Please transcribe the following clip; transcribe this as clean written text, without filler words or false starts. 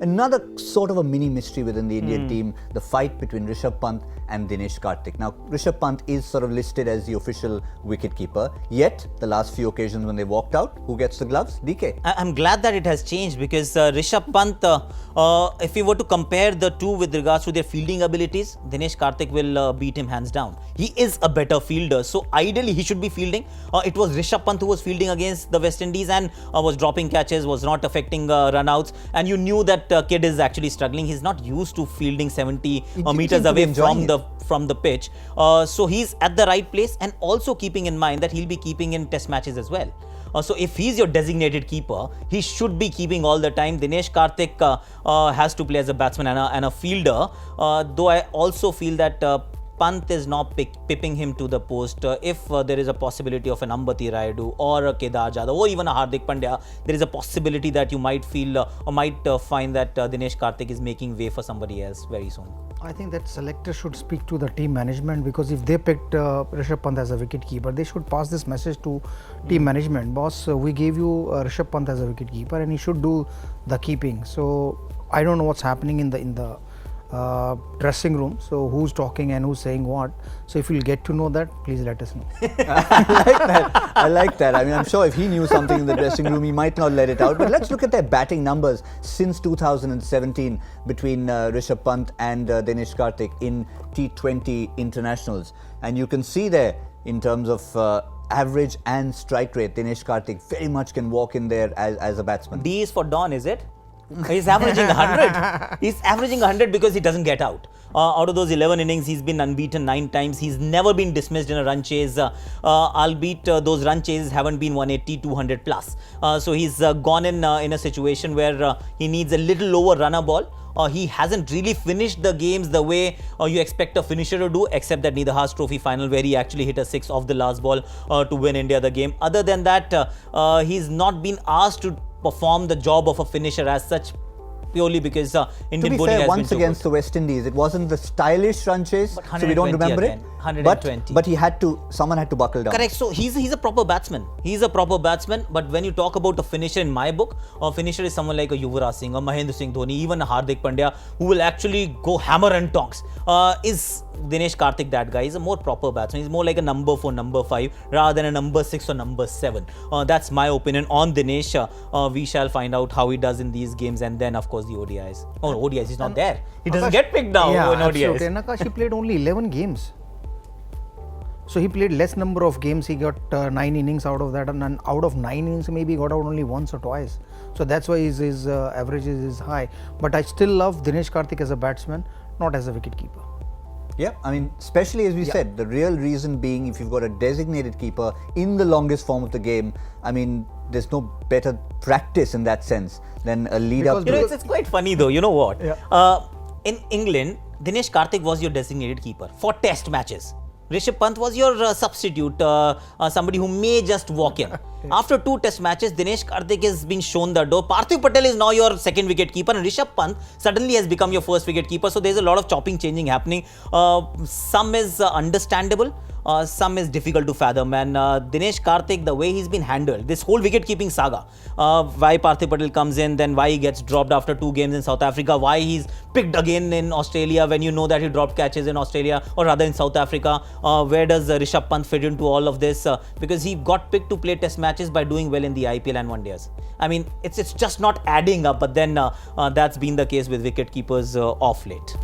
Another sort of a mini mystery within the Indian team, the fight between Rishabh Pant and Dinesh Karthik. Now, Rishabh Pant is sort of listed as the official wicketkeeper, yet the last few occasions when they walked out, who gets the gloves? DK. I'm glad that it has changed because Rishabh Pant, if we were to compare the two with regards to their fielding abilities, Dinesh Karthik will beat him hands down. He is a better fielder, so ideally he should be fielding. It was Rishabh Pant who was fielding against the West Indies and was dropping catches, was not affecting run-outs, and you knew that kid is actually struggling. He's not used to fielding 70 meters away from the pitch. So he's at the right place, and also keeping in mind that he'll be keeping in test matches as well. So if he's your designated keeper, he should be keeping all the time. Dinesh Karthik has to play as a batsman and a fielder, though I also feel that Pant is not pipping him to the post. If there is a possibility of an Ambati Rayudu or a Kedar Jadhav or even a Hardik Pandya, there is a possibility that you might feel or might find that Dinesh Karthik is making way for somebody else very soon. I think that selector should speak to the team management, because if they picked Rishabh Pant as a wicketkeeper, they should pass this message to team management. Boss, we gave you Rishabh Pant as a wicketkeeper and he should do the keeping. So I don't know what's happening in the dressing room, so who's talking and who's saying what. So if you'll get to know that, please let us know. I like that. I mean, I'm sure if he knew something in the dressing room, he might not let it out. But let's look at their batting numbers since 2017 between Rishabh Pant and Dinesh Karthik in T20 internationals. And you can see there, in terms of average and strike rate, Dinesh Karthik very much can walk in there as a batsman. D is for Don, is it? He's averaging 100. He's averaging 100 because he doesn't get out. Out of those 11 innings, he's been unbeaten 9 times. He's never been dismissed in a run chase, albeit those run chases haven't been 180, 200 plus. So he's gone in a situation where he needs a little lower runner ball. He hasn't really finished the games the way you expect a finisher to do, except that Neither Trophy final where he actually hit a 6 off the last ball to win India the game. Other than that, he's not been asked to perform the job of a finisher as such, purely because Indian bowling has been once so against good. the West Indies, it wasn't the stylish run chase, so we don't remember again. it. 120. But he had to. Someone had to buckle down. Correct. So he's a proper batsman. He's a proper batsman. But when you talk about a finisher in my book, a finisher is someone like a Yuvraj Singh, a Mahendra Singh Dhoni, even a Hardik Pandya, who will actually go hammer and tongs. Is Dinesh Karthik that guy? He's a more proper batsman. He's more like a number 4, number 5 rather than a number 6 or number 7. That's my opinion on Dinesh. We shall find out how he does in these games, and then of course the ODIs. Oh, ODIs, he's not there. He doesn't get picked now in ODIs. Absolutely. And Aakash, he played only 11 games. So he played less number of games. He got 9 innings out of that, and out of 9 innings, maybe he got out only once or twice. So that's why his average is high. But I still love Dinesh Karthik as a batsman, not as a wicketkeeper. Yeah, I mean, especially as we said, the real reason being, if you've got a designated keeper in the longest form of the game, I mean, there's no better practice in that sense than a lead up to it. It's quite funny though. You know what? Yeah. In England, Dinesh Karthik was your designated keeper for test matches. Rishabh Pant was your substitute, somebody who may just walk in. After 2 test matches, Dinesh Karthik has been shown the door. Parthiv Patel is now your second wicket keeper, and Rishabh Pant suddenly has become your first wicket keeper. So there's a lot of chopping, changing happening. Some is understandable. Some is difficult to fathom, and Dinesh Karthik, the way he's been handled, this whole wicket-keeping saga, why Parthiv Patel comes in, then why he gets dropped after 2 games in South Africa, why he's picked again in Australia when you know that he dropped catches in Australia or rather in South Africa. Where does Rishabh Pant fit into all of this? Because he got picked to play test matches by doing well in the IPL and one days. I mean, it's just not adding up, but then that's been the case with wicket keepers off late.